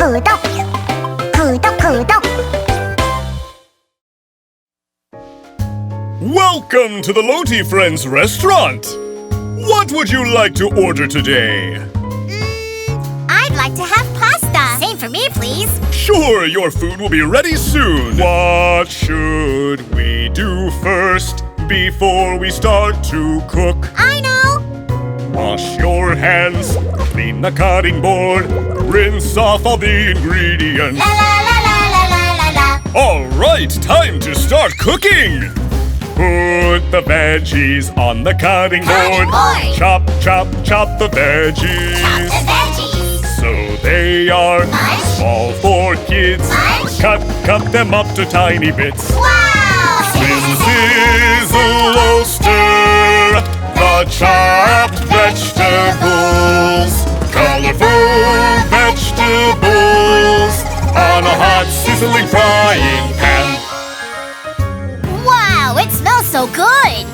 구독 Welcome to the Lotiprens restaurant. What would you like to order today? I'd like to have pasta. Same for me, please. Sure, your food will be ready soon. What should we do first before we start to cook? I know. Wash your hands, clean the cutting board, rinse off all the ingredients. La la la la la la la la. All right, time to start cooking. Put the veggies on the cutting board. Chop, chop, chop the veggies. Chop the veggies. So they are Munch. small for kids. Munch. Cut them up to tiny bits. Wow. Sizzle, oh, stir the chopped vegetables. Colorful vegetables on a hot sizzling frying pan. Wow, it smells so good.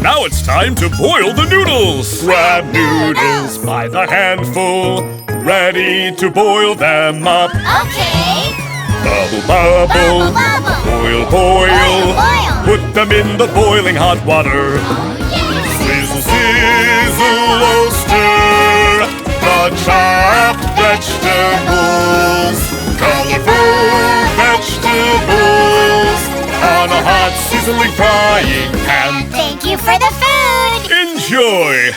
Now it's time to boil the noodles. Grab noodles by the handful, ready to boil them up. Okay. Bubble, bubble, Bubble, bubble. boil, boil. Boil, boil. Put them in the boiling hot water. Sizzle, sizzle, oh, stir the chopped vegetables. Colorful vegetables on a hot sizzling frying pan. Thank you for the food. Enjoy!